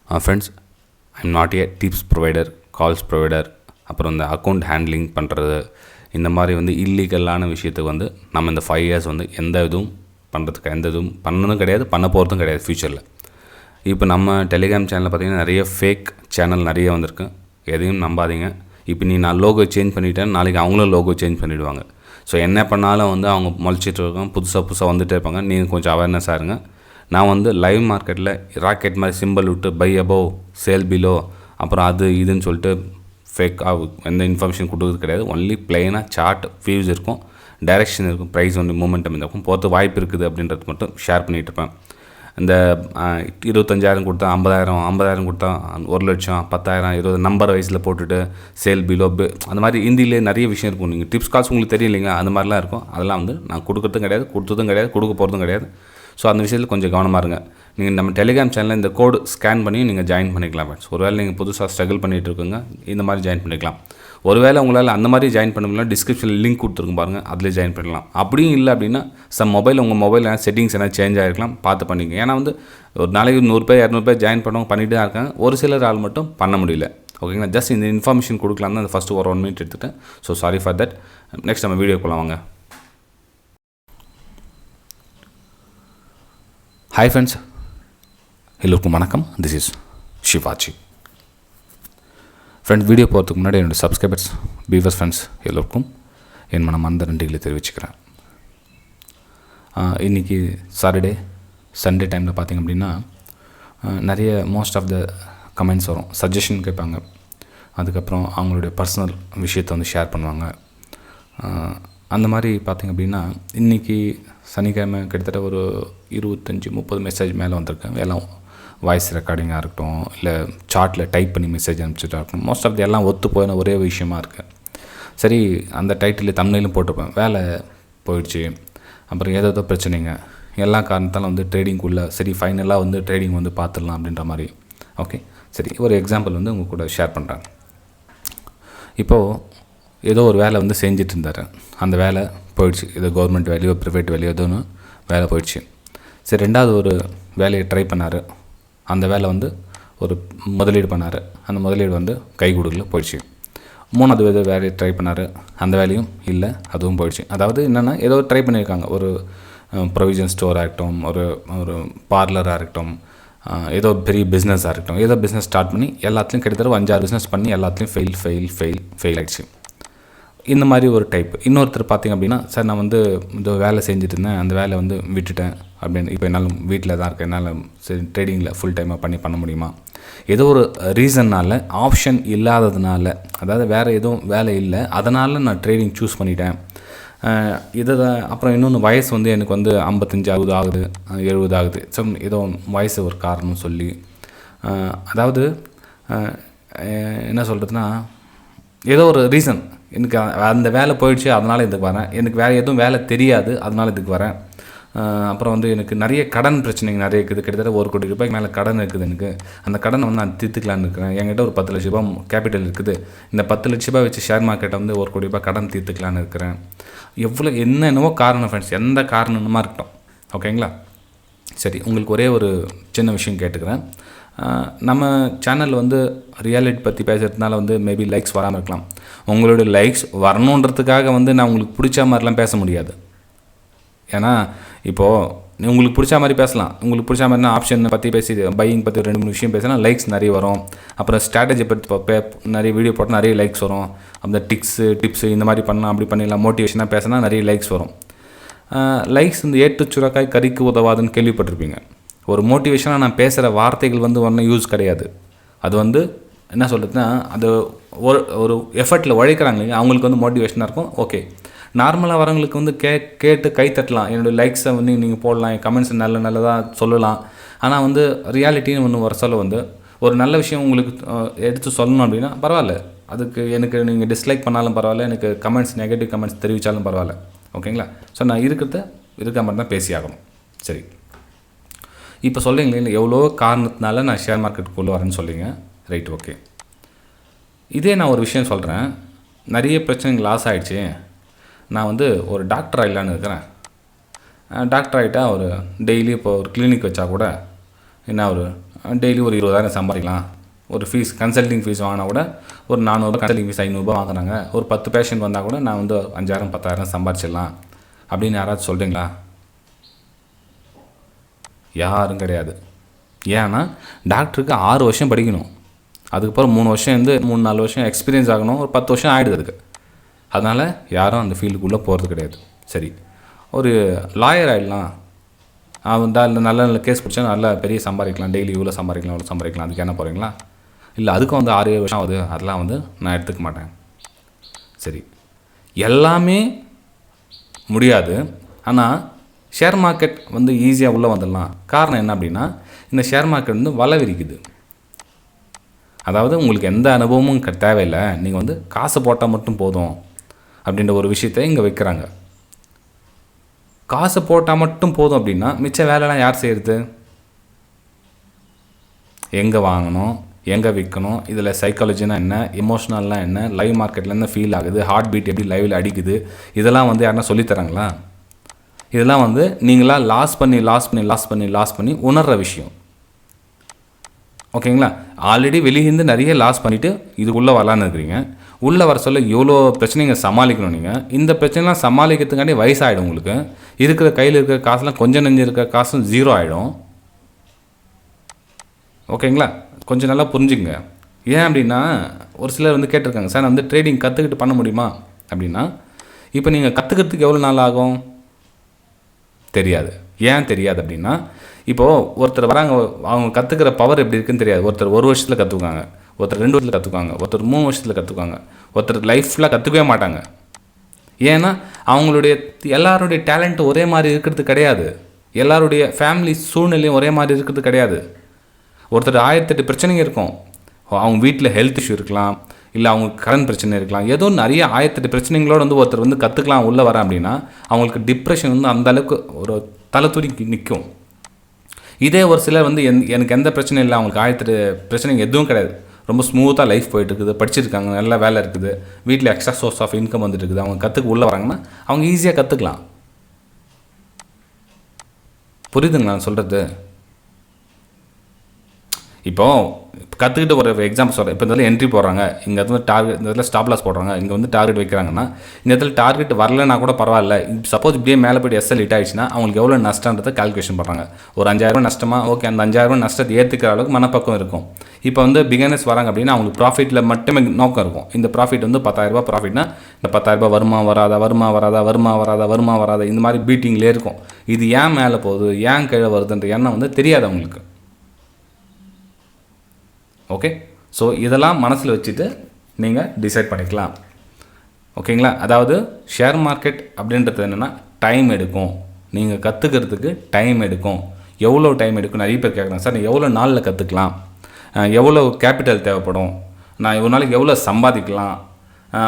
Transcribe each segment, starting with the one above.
Friends, I'm not a tips provider, calls provider, அப்புறம் இந்த account handling பண்ணுறது, இந்த மாதிரி வந்து இல்லீகலான விஷயத்துக்கு வந்து நம்ம இந்த 5 இயர்ஸ் வந்து எந்த இதுவும் பண்ணுறதுக்கு எந்த இதுவும் பண்ணதும் கிடையாது, பண்ண போகிறதும் கிடையாது ஃப்யூச்சரில். இப்போ நம்ம டெலிகிராம் சேனலில் பார்த்திங்கன்னா நிறைய ஃபேக் சேனல் நிறைய வந்திருக்கு. எதையும் நம்பாதீங்க. இப்போ நான் லோகோ சேஞ்ச் பண்ணிவிட்டேன், நாளைக்கு அவங்களும் லோகோ சேஞ்ச் பண்ணிவிடுவாங்க. ஸோ என்ன பண்ணாலும் வந்து அவங்க முளைச்சிட்டு இருக்காங்க, புதுசாக வந்துகிட்டே இருப்பாங்க. நீங்கள் கொஞ்சம் அவேர்னஸாக இருங்க. நான் வந்து லைவ் மார்க்கெட்டில் ராக்கெட் மாதிரி சிம்பிள் விட்டு பை அபோவ் சேல் பிலோ அப்புறம் அது இதுன்னு சொல்லிட்டு ஃபேக்காக எந்த இன்ஃபர்மேஷன் கொடுக்குறது கிடையாது. ஒன்லி பிளெயினாக சார்ட் வியூஸ் இருக்கும், டைரெக்ஷன் இருக்கும், ப்ரைஸ் ஒன்று மூமெண்டம் இருக்கும், போகிறது வாய்ப்பு இருக்குது அப்படின்றது மட்டும் ஷேர் பண்ணிகிட்டு இருப்பேன். இந்த 25,000 கொடுத்தா 50,000 கொடுத்தா 1,00,000, 10,000, 20 நம்பர் வயசில் போட்டுட்டு சேல் பிலோ அந்த மாதிரி ஹிந்திலே நிறைய விஷயம் இருக்கும். நீங்கள் டிப்ஸ் கால்ஸ் உங்களுக்கு தெரியும் இல்லைங்க, அந்த மாதிரிலாம் இருக்கும். அதெல்லாம் வந்து நான் கொடுக்குறதும் கிடையாது, கொடுத்ததும் கிடையாது, கொடுக்க போகிறதும் கிடையாது. ஸோ அந்த விஷயத்தில் கொஞ்சம் கவனமாக இருங்க. நீங்கள் நம்ம டெலிகிராம் சேனலில் இந்த கோடு ஸ்கேன் பண்ணி நீங்கள் ஜாயின் பண்ணிக்கலாம் ஃப்ரெண்ட்ஸ். ஒருவேளை நீங்கள் புதுசாக ஸ்ட்ரகிள் பண்ணிகிட்டு இருக்குங்க, இந்த மாதிரி ஜாயின் பண்ணிக்கலாம். ஒருவேளை உங்களால் அந்த மாதிரி ஜாயின் பண்ண முடியல, டிஸ்கிரிப்ஷனில் லிங்க் கொடுத்துருக்கும் பாருங்கள், அதில் ஜாயின் பண்ணலாம். அப்படியும் இல்லை அப்படின்னா உங்கள் மொபைல் செட்டிங்ஸ் என்ன சேஞ்ச் ஆகிருக்கலாம், பார்த்து பண்ணிங்க. ஏன்னா வந்து ஒரு நாளைக்கு 100 பேர் 200 பேர் ஜாயின் பண்ணவங்க பண்ணிட்டு தான் இருக்காங்க. ஒரு சிலர் ஆள் மட்டும் பண்ண முடியல. ஓகேங்களா, ஜஸ்ட் இந்த இன்ஃபர்மேஷன் கொடுக்கலாம் தான் அந்த ஃபஸ்ட்டு ஒரு 1 மினிட் எடுத்துகிட்டேன். So sorry for that. Next நம்ம வீடியோ போகலாம் வாங்க. ஹாய் ஃப்ரெண்ட்ஸ், எல்லோருக்கும் வணக்கம். This is Shivaji. Friends, video போகிறதுக்கு முன்னாடி என்னோடய சப்ஸ்கிரைபர்ஸ், வியூவர்ஸ், ஃப்ரெண்ட்ஸ் எல்லோருக்கும் என் மனமார்ந்த நன்றிகளை தெரிவிச்சுக்கிறேன். இன்றைக்கி சாட்டர்டே சண்டே டைமில் பார்த்திங்க அப்படின்னா நிறைய மோஸ்ட் ஆஃப் த கமெண்ட்ஸ் வரும், சஜஷன் கேட்பாங்க, அதுக்கப்புறம் அவங்களுடைய பர்சனல் விஷயத்தை வந்து ஷேர் பண்ணுவாங்க. அந்த மாதிரி பார்த்திங்க அப்படின்னா இன்றைக்கி சனிக்கிழமை கிட்டத்தட்ட ஒரு 25-30 மெசேஜ் மேலே வந்திருக்கேன். எல்லாம் வாய்ஸ் ரெக்கார்டிங்காக இருக்கட்டும், இல்லை சார்ட்டில் டைப் பண்ணி மெசேஜ் அனுப்பிச்சிட்டா இருக்கட்டும். மோஸ்ட் ஆஃப் தி எல்லாம் ஒத்து போயின ஒரே விஷயமா இருக்குது. சரி, அந்த டைட்டில் தம்ப்நெயிலும் போட்டிருப்பேன், வேலை போயிடுச்சு, அப்புறம் ஏதோ பிரச்சனைங்க, எல்லா காரணத்தாலும் வந்து ட்ரேடிங்குள்ளே சரி ஃபைனலாக வந்து ட்ரேடிங் வந்து பார்த்துடலாம் அப்படின்ற மாதிரி. ஓகே, சரி, ஒரு எக்ஸாம்பிள் வந்து உங்கள் கூட ஷேர் பண்ணுறேன். இப்போது ஏதோ ஒரு வேலை வந்து செஞ்சுட்டு இருந்தார், அந்த வேலை போயிடுச்சு. ஏதோ கவர்மெண்ட் வேலையோ ப்ரைவேட் வேலையோ ஏதோன்னு வேலை போயிடுச்சு. சரி, ரெண்டாவது ஒரு வேலையை ட்ரை பண்ணார், அந்த வேலை வந்து ஒரு முதலீடு பண்ணார், அந்த முதலீடு வந்து கை கொடுக்கல, போயிடுச்சு. மூணாவது வேலையை ட்ரை பண்ணார், அந்த வேலையும் இல்லை, அதுவும் போயிடுச்சு. அதாவது என்னென்னா ஏதோ ட்ரை பண்ணியிருக்காங்க, ஒரு ப்ரொவிஷன் ஸ்டோர் ஆகட்டும், ஒரு பார்லராக இருக்கட்டும், ஏதோ பெரிய பிஸ்னஸாக இருக்கட்டும், ஏதோ பிஸ்னஸ் ஸ்டார்ட் பண்ணி எல்லாத்துலேயும் கிட்டத்தட்ட 5-6 பிஸ்னஸ் பண்ணி எல்லாத்துலேயும் ஃபெயில் ஆகிடுச்சு. இந்த மாதிரி ஒரு டைப். இன்னொருத்தர் பார்த்திங்க அப்படின்னா, சார் நான் வந்து இந்த வேலை செஞ்சுட்டு இருந்தேன், அந்த வேலை வந்து விட்டுட்டேன் அப்படின்னு, இப்போ என்னால் வீட்டில் தான் இருக்கேன், என்னால் சரி ட்ரேடிங்கில் ஃபுல் டைமாக பண்ண முடியுமா, ஏதோ ஒரு ரீசன்னால், ஆப்ஷன் இல்லாததுனால, அதாவது வேறு எதுவும் வேலை இல்லை, அதனால் நான் ட்ரேடிங் சூஸ் பண்ணிட்டேன். அப்புறம் இன்னொன்று வயசு வந்து எனக்கு வந்து 55 ஆகுது, 70 ஆகுது. ஸோ ஏதோ வயசு ஒரு காரணம் சொல்லி, அதாவது என்ன சொல்கிறதுனா, ஏதோ ஒரு ரீசன், எனக்கு அந்த வேலை போயிடுச்சு அதனால் இதுக்கு வரேன், எனக்கு வேறு எதுவும் வேலை தெரியாது அதனால் இதுக்கு வரேன். அப்புறம் வந்து எனக்கு நிறைய கடன் பிரச்சனைங்க நிறைய இருக்குது, கிட்டத்தட்ட 1 கோடி ரூபாய்க்கு மேலே கடன் இருக்குது எனக்கு. அந்த கடனை வந்து நான் தீர்த்துக்கலான்னு இருக்கிறேன். என்கிட்ட ஒரு 10 லட்ச ரூபாய் கேபிட்டல் இருக்குது, இந்த 10 லட்ச ரூபாய் வச்சு ஷேர் மார்க்கெட்டை வந்து 1 கோடி ரூபாய் கடன் தீர்த்துக்கலான்னு இருக்கிறேன். என்னென்னவோ காரணம் ஃப்ரெண்ட்ஸ், எந்த காரணமாக இருக்கட்டும். ஓகேங்களா, சரி, உங்களுக்கு ஒரே ஒரு சின்ன விஷயம் கேட்டுக்கிறேன். நம்ம சேனல் வந்து ரியாலிட்டி பற்றி பேசுகிறதுனால வந்து மேபி லைக்ஸ் வராமல் இருக்கலாம். உங்களுடைய லைக்ஸ் வரணுன்றதுக்காக வந்து நான் உங்களுக்கு பிடிச்ச மாதிரிலாம் பேச முடியாது. ஏன்னா இப்போது உங்களுக்கு பிடிச்ச மாதிரி பேசலாம், உங்களுக்கு பிடிச்ச மாதிரினா ஆப்ஷன் பற்றி பேசி பையிங் பற்றி 2-3 விஷயம் பேசினா லைக்ஸ் நிறைய வரும். அப்புறம் ஸ்ட்ராட்டஜி பற்றி நிறைய வீடியோ போட்டால் நிறைய லைக்ஸ் வரும். அந்த டிப்ஸு இந்த மாதிரி பண்ணலாம், அப்படி பண்ணிடலாம், மோட்டிவேஷனாக பேசினா நிறைய லைக்ஸ் வரும். லைக்ஸ் இந்த ஏட்டு சுரக்காய் கறிக்கு உதவாதுன்னு கேள்விப்பட்டிருப்பீங்க. ஒரு மோட்டிவேஷனாக நான் பேசுகிற வார்த்தைகள் வந்து ஒன்றும் யூஸ் கிடையாது. அது வந்து என்ன சொல்கிறதுனா, அது ஒரு எஃபர்ட்டில் உழைக்கிறாங்க இல்லைங்க, அவங்களுக்கு வந்து மோட்டிவேஷனாக இருக்கும். ஓகே, நார்மலாக வரவங்களுக்கு வந்து கேட்டு கை தட்டலாம், என்னோடய லைக்ஸை வந்து நீங்கள் போடலாம், என் கமெண்ட்ஸ் நல்லதாக சொல்லலாம். ஆனால் வந்து ரியாலிட்டின்னு ஒன்று வர சொல்ல வந்து ஒரு நல்ல விஷயம் உங்களுக்கு எடுத்து சொல்லணும் அப்படின்னா பரவாயில்ல, அதுக்கு எனக்கு நீங்கள் டிஸ்லைக் பண்ணாலும் பரவாயில்ல, எனக்கு நெகட்டிவ் கமெண்ட்ஸ் தெரிவித்தாலும் பரவாயில்ல. ஓகேங்களா, ஸோ நான் இருக்க மாதிரி தான் பேசி ஆகணும். சரி, இப்போ சொல்லுங்களேன், எவ்வளோ காரணத்தினால நான் ஷேர் மார்க்கெட்டுக்குள்ளே வரேன்னு சொல்லிங்க, ரைட், ஓகே. இதே நான் ஒரு விஷயம் சொல்கிறேன், நிறைய பிரச்சனைகள் லாஸ் ஆகிடுச்சு, நான் வந்து ஒரு டாக்டர் ஆகிடலான்னு இருக்கிறேன். டாக்டர் ஆகிட்டா ஒரு டெய்லி இப்போ ஒரு கிளினிக் வச்சா கூட என்ன ஒரு டெய்லி ஒரு 20,000 சம்பாதிக்கலாம். ஒரு ஃபீஸ் கன்சல்டிங் ஃபீஸ் வாங்கினா கூட ஒரு 400 கன்சல்டிங் ஃபீஸ் 500 வாங்குறாங்க. ஒரு 10 பேஷண்ட் வந்தால் கூட நான் வந்து 5,000 10,000 சம்பாதிச்சிடலாம் அப்படின்னு யாராச்சும் சொல்கிறீங்களா? யாரும் கிடையாது. ஏன்னா டாக்டருக்கு 6 வருஷம் படிக்கணும், அதுக்கப்புறம் 3 வருஷம் 3-4 வருஷம் எக்ஸ்பீரியன்ஸ் ஆகணும், ஒரு 10 வருஷம் ஆகிடுது அதுக்கு. அதனால் யாரும் அந்த ஃபீல்டுக்குள்ளே போகிறது கிடையாது. சரி, ஒரு லாயர் ஆகிடலாம், அவன் தான் இல்லை நல்ல நல்ல கேஸ் பிடிச்சா நல்லா பெரிய சம்பாதிக்கலாம், டெய்லி இவ்வளோ சம்பாதிக்கலாம் இவ்வளோ சம்பாதிக்கலாம், அதுக்கு என்ன போகிறீங்களா? இல்லை அதுக்கும் வந்து 6-7 வருஷம் ஆகுது, அதெல்லாம் வந்து நான் எடுத்துக்க மாட்டேன். சரி, எல்லாமே முடியாது. ஆனால் ஷேர் மார்க்கெட் வந்து ஈஸியாக உள்ளே வந்துடலாம். காரணம் என்ன அப்படின்னா, இந்த ஷேர் மார்க்கெட் வந்து வலை விரிக்குது. அதாவது உங்களுக்கு எந்த அனுபவமும் தேவையில்லை, நீங்கள் வந்து காசு போட்டால் மட்டும் போதும் அப்படின்ற ஒரு விஷயத்தை இங்கே வைக்கிறாங்க. காசு போட்டால் மட்டும் போதும் அப்படின்னா மிச்ச வேலைலாம் யார் செய்கிறது? எங்கே வாங்கணும், எங்கே விற்கணும், இதில் சைக்காலஜினா என்ன, எமோஷ்னல்லாம் என்ன, லைவ் மார்க்கெட்டில் என்ன ஃபீல் ஆகுது, ஹார்ட் பீட் எப்படி லைவில் அடிக்குது, இதெல்லாம் வந்து யாருன்னா சொல்லித்தராங்களா? இதெல்லாம் வந்து நீங்களாக லாஸ் பண்ணி உணர்கிற விஷயம். ஓகேங்களா? ஆல்ரெடி வெளியிருந்து நிறைய லாஸ் பண்ணிவிட்டு இதுக்குள்ளே வரலான்னு இருக்கிறீங்க. உள்ளே வர சொல்ல எவ்வளோ பிரச்சனைங்க சமாளிக்கணும். நீங்கள் இந்த பிரச்சனைலாம் சமாளிக்கிறதுக்காண்டி வயசாகிடும். உங்களுக்கு இருக்கிற கையில் இருக்கிற காசுலாம் கொஞ்சம் நெஞ்சு இருக்கிற காசும் 0 ஆகிடும். ஓகேங்களா? கொஞ்சம் நல்லா புரிஞ்சுங்க. ஏன் அப்படின்னா, ஒரு சிலர் வந்து கேட்டிருக்காங்க, சார் நான் வந்து ட்ரேடிங் கற்றுக்கிட்டு பண்ண முடியுமா அப்படின்னா, இப்போ நீங்கள் கற்றுக்கிறதுக்கு எவ்வளோ நாள் ஆகும் தெரியாது. ஏன் தெரியாது அப்படின்னா, இப்போது ஒருத்தர் வராங்க, அவங்க கற்றுக்கிற பவர் எப்படி இருக்குன்னு தெரியாது. ஒருத்தர் 1 வருஷத்தில் கற்றுக்குவாங்க, ஒருத்தர் 2 வருஷத்தில் கற்றுக்குவாங்க, ஒருத்தர் 3 வருஷத்தில் கற்றுக்குவாங்க, ஒருத்தர் லைஃப்பில் கற்றுக்கவே மாட்டாங்க. ஏன்னா அவங்களுடைய எல்லாருடைய டேலண்ட் ஒரே மாதிரி இருக்கிறது கிடையாது, எல்லாருடைய ஃபேமிலி சூழ்நிலையும் ஒரே மாதிரி இருக்கிறது கிடையாது. ஒருத்தர் 1008 பிரச்சனைங்க இருக்கும். அவங்க வீட்டில் ஹெல்த் இஷ்யூ இருக்கலாம், இல்லை அவங்களுக்கு கடன் பிரச்சனை இருக்கலாம், ஏதோ நிறைய 1008 பிரச்சனைகளோடு வந்து ஒருத்தர் வந்து கற்றுக்கலாம் உள்ளே வரேன் அப்படின்னா அவங்களுக்கு டிப்ரெஷன் வந்து அந்தளவுக்கு ஒரு தலை தூக்கி நிற்கும். இதே ஒரு சிலர் வந்து எனக்கு எந்த பிரச்சனையும் இல்லை, அவங்களுக்கு 1008 பிரச்சனைங்க எதுவும் கிடையாது, ரொம்ப ஸ்மூத்தாக லைஃப் போயிட்டுருக்குது, படிச்சிருக்காங்க, நல்ல வேலை இருக்குது, வீட்டில் எக்ஸ்ட்ரா சோர்ஸ் ஆஃப் இன்கம் வந்துட்டு இருக்குது, அவங்க கற்றுக்க உள்ளே வராங்கன்னா அவங்க ஈஸியாக கற்றுக்கலாம். புரியுதுங்களா நான் சொல்கிறது? இப்போது கற்றுக்கிட்டு ஒரு எக்ஸாம்பிள் சொல்கிறேன். இப்போ இந்த இடத்துல என்ட்ரி போடுறாங்க, இங்கே வந்து டார்கெட், இந்த இடத்துல ஸ்டாப் லாஸ் போடுறாங்க, இங்கே வந்து டார்கெட் வைக்கிறாங்கன்னா, இந்த இடத்துல டார்கெட் வரலன்னா கூட பரவாயில்ல, சப்போஸ் இப்படியே மேலே போய்ட்டு எஸ்எல் ஹிட் ஆகிடுச்சுன்னா அவங்களுக்கு எவ்வளோ நஷ்டன்றதை கால்குலேஷன் பண்ணுறாங்க. ஒரு 5,000 நஷ்டமா, ஓகே, அந்த 5,000 நஷ்டத்தை ஏற்றுக்கிற அளவுக்கு மனப்பக்கம் இருக்கும். இப்போ வந்து பிகினர்ஸ் வராங்க அப்படின்னா அவங்களுக்கு ப்ராஃபிட்டில் மட்டுமே நோக்கம் இருக்கும். இந்த ப்ராஃபிட் வந்து 10,000 ப்ராஃபிட்னா இந்த 10,000 வருமா வராதா இந்த மாதிரி பீட்டிங்லேயே இருக்கும். இது ஏன் மேலே போகுது, ஏன் கீழே வருதுன்ற எண்ணம் வந்து தெரியாது அவங்களுக்கு. ஓகே, ஸோ இதெல்லாம் மனசில் வச்சுட்டு நீங்கள் டிசைட் பண்ணிக்கலாம். ஓகேங்களா? அதாவது ஷேர் மார்க்கெட் அப்படின்றது என்னென்னா டைம் எடுக்கும், நீங்கள் கற்றுக்கிறதுக்கு டைம் எடுக்கும். எவ்வளோ டைம் எடுக்கும்? நிறைய பேர் கேட்குறாங்க, சார் நான் எவ்வளோ நாளில் கற்றுக்கலாம், எவ்வளோ கேபிட்டல் தேவைப்படும், நான் ஒரு நாளைக்கு எவ்வளோ சம்பாதிக்கலாம்,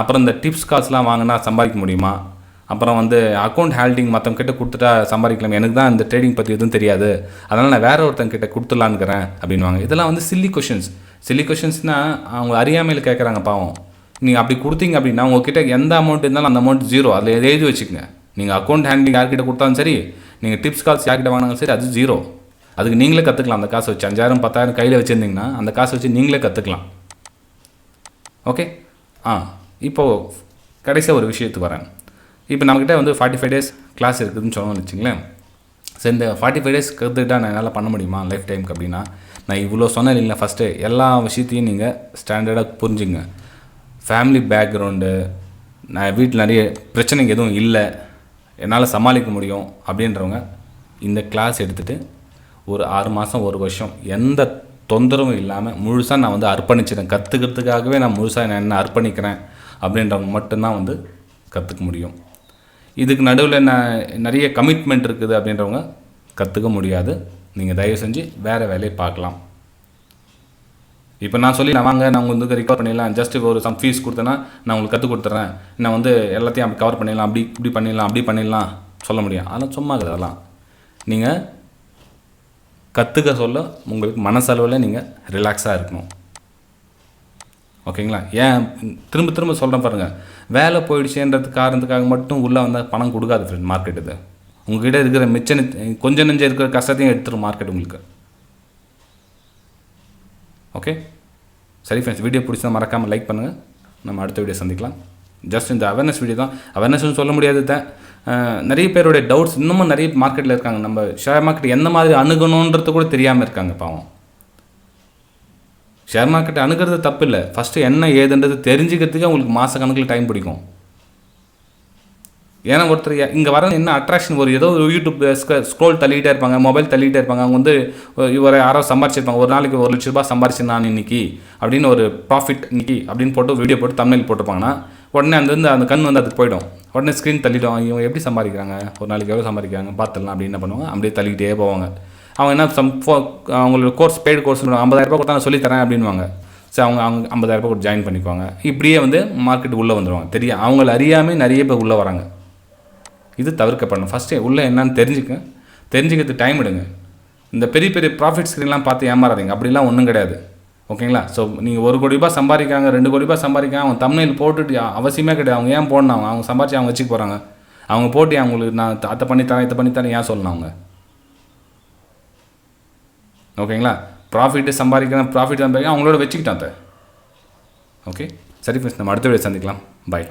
அப்புறம் இந்த டிப்ஸ் காசுலாம் வாங்கினா சம்பாதிக்க முடியுமா, அப்புறம் வந்து அக்கௌண்ட் ஹேல்டிங் மற்றவங்க கிட்ட கொடுத்துட்டா சம்பாதிக்கலாம், எனக்கு தான் இந்த ட்ரேடிங் பற்றி எதுவும் தெரியாது, அதனால் நான் வேறு ஒருத்தங்க கிட்ட கொடுத்துலான்னுக்கிறேன் அப்படின்வாங்க. இதெல்லாம் வந்து சில்லி கொஷின்ஸ்னால் அவங்க அறியாமையில் கேட்குறாங்க பாவம். நீங்கள் அப்படி கொடுத்தீங்க அப்படின்னா உங்ககிட்ட எந்த அமௌண்ட் இருந்தாலும் அந்த அமௌண்ட் 0, அதில் எழுதி வச்சுக்கோங்க. நீங்கள் அக்கௌண்ட் ஹேண்ட்லிங் யார்கிட்ட கொடுத்தாலும் சரி, நீங்கள் டிப்ஸ் கால்ஸ் யார்கிட்ட வாங்கினாலும் சரி, அது 0. அதுக்கு நீங்களே கற்றுக்கலாம். அந்த காசை வச்சு 5,000 10,000 கையில் வச்சுருந்தீங்கன்னா அந்த காசை வச்சு நீங்களே கற்றுக்கலாம். ஓகே, இப்போது கடைசியாக ஒரு விஷயத்துக்கு வரேன். இப்போ நம்மக்கிட்ட வந்து 45 days கிளாஸ் இருக்குதுன்னு சொன்னோம்னு வச்சுங்களேன். சரி, இந்த 45 days கற்றுக்கிட்டா நான் என்னால் பண்ண முடியுமா லைஃப் டைமுக்கு அப்படின்னா, நான் இவ்வளோ சொன்னேன் இல்லைங்களா, ஃபஸ்ட்டு எல்லா விஷயத்தையும் நீங்கள் ஸ்டாண்டர்டாக புரிஞ்சுங்க. ஃபேமிலி பேக்ரவுண்டு, நான் வீட்டில் நிறைய பிரச்சனைங்க எதுவும் இல்லை, என்னால் சமாளிக்க முடியும் அப்படின்றவங்க இந்த கிளாஸ் எடுத்துகிட்டு ஒரு 6 மாதம் 1 வருஷம் எந்த தொந்தரவும் இல்லாமல் முழுசாக நான் வந்து அர்ப்பணிச்சிட்டேன், கற்றுக்கிறதுக்காகவே நான் முழுசாக நான் என்ன அர்ப்பணிக்கிறேன் அப்படின்றவங்க மட்டும்தான் வந்து கற்றுக்க முடியும். இதுக்கு நடுவில் நிறைய கமிட்மெண்ட் இருக்குது அப்படின்றவங்க கற்றுக்க முடியாது. நீங்கள் தயவு செஞ்சு வேறு வேலையை பார்க்கலாம். இப்போ நான் சொல்லி நான் வாங்க நான் உங்களுக்கு ரிகவர் பண்ணிடலாம், ஜஸ்ட் ஒரு சம் ஃபீஸ் கொடுத்தேன்னா நான் உங்களுக்கு கற்றுக் கொடுத்துட்றேன், நான் வந்து எல்லாத்தையும் அப்படி கவர் பண்ணிடலாம், இப்படி பண்ணிடலாம் சொல்ல முடியும். அதெல்லாம் சும்மா இருக்குது. அதெல்லாம் நீங்கள் கற்றுக்க சொல்ல உங்களுக்கு மனசளவில் நீங்கள் ரிலாக்ஸாக இருக்கணும். ஓகேங்களா? ஏன் திரும்ப சொல்கிறேன் பாருங்கள், வேலை போயிடுச்சுன்றது காரணத்துக்காக மட்டும் உள்ளே வந்தால் பணம் கொடுக்காது ஃப்ரெண்ட். மார்க்கெட் இது உங்கள்கிட்ட இருக்கிற கொஞ்சம் நெஞ்ச இருக்கிற கஷ்டத்தையும் எடுத்துரும் மார்க்கெட் உங்களுக்கு. ஓகே, சரி ஃப்ரெண்ட்ஸ், வீடியோ பிடிச்சா மறக்காமல் லைக் பண்ணுங்கள். நம்ம அடுத்த வீடியோ சந்திக்கலாம். ஜஸ்ட் இந்த அவேர்னஸ் வீடியோ தான். அவேர்னஸ்னு சொல்ல முடியாது தான், நிறைய பேருடைய டவுட்ஸ் இன்னமும் நிறைய மார்க்கெட்டில் இருக்காங்க. நம்ம ஷேர் மார்க்கெட் எந்த மாதிரி அணுகணுன்றது கூட தெரியாமல் இருக்காங்க பாவம். ஷேர் மார்க்கெட் அணுகிறது தப்பு இல்லை, ஃபஸ்ட்டு என்ன ஏதுன்றது தெரிஞ்சுக்கிறதுக்கு அவங்களுக்கு மாத கணக்கில் டைம் பிடிக்கும். ஏன்னா ஒருத்தர் இங்கே வர என்ன அட்ராக்ஷன், ஒரு ஏதோ ஒரு யூடியூப் ஸ்க்ரோல் தள்ளிகிட்டே இருப்பாங்க, மொபைல் தள்ளிகிட்டே இருப்பாங்க. அவங்க வந்து இவரை யாரோ சம்பாரிச்சிருப்பாங்க, ஒரு நாளைக்கு 1 லட்ச ரூபா சம்பாரிச்சு நான் இன்னைக்கு அப்படின்னு ஒரு ப்ராஃபிட் இன்னைக்கு அப்படின்னு போட்டு வீடியோ போட்டு தமிழில் போட்டுருப்பாங்கன்னா உடனே அந்த கண் வந்து அதுக்கு போயிடும். உடனே ஸ்க்ரீன் தள்ளிடும். இவங்க எப்படி சம்பாதிக்கிறாங்க, ஒரு நாளைக்கு எவ்வளோ சம்பாதிக்கிறாங்க பார்த்துடலாம் அப்படின்னு என்ன பண்ணுவாங்க, அப்படியே தள்ளிக்கிட்டே போவாங்க. அவங்க என்ன அவங்களோட கோர்ஸ் பெய்டு கோர்ஸ் 50,000 ரூபா கொடுத்தா நான் சொல்லித்தரேன் அப்படின்வாங்க. சரி, அவங்க 50,000 ரூபா கொடுத்து ஜாயின் பண்ணிக்குவாங்க. இப்படியே வந்து மார்க்கெட் உள்ளே வந்துடுவாங்க. தெரியும், அவங்கள அறியாமல் நிறைய பேர் உள்ளே வராங்க. இது தவிர்க்கப்படணும். ஃபஸ்ட்டு உள்ளே என்னன்னு தெரிஞ்சுக்கிறது டைம் எடுங்க. இந்த பெரிய பெரிய ப்ராஃபிட் ஸ்க்ரீன்லாம் பார்த்து ஏமாறாதீங்க. அப்படிலாம் ஒன்றும் கிடையாது. ஓகேங்களா? ஸோ நீங்கள் 1 கோடி ரூபாய் சம்பாதிக்காங்க, 2 கோடி ரூபாய் சம்பாதிக்காங்க, அவங்க தம்ப்நெயில் போட்டுட்டு அவசியமே கிடையாது. அவங்க ஏன் போடணும்? அவங்க சம்பாதிச்சு அவங்க வச்சுக்க போகிறாங்க. அவங்க போட்டு அவங்களுக்கு நான் அதை பண்ணித்தரேன் இதை பண்ணித்தரேன் ஏன் சொல்லணும் அவங்க? ஓகேங்களா? ப்ராஃபிட்டு சம்பாதிக்கிறேன் அவங்களோட வச்சுக்கிட்டான். ஓகே, சரி ஃப்ரெண்ட்ஸ், நம்ம அடுத்த வீடியோ சந்திக்கலாம். பாய்.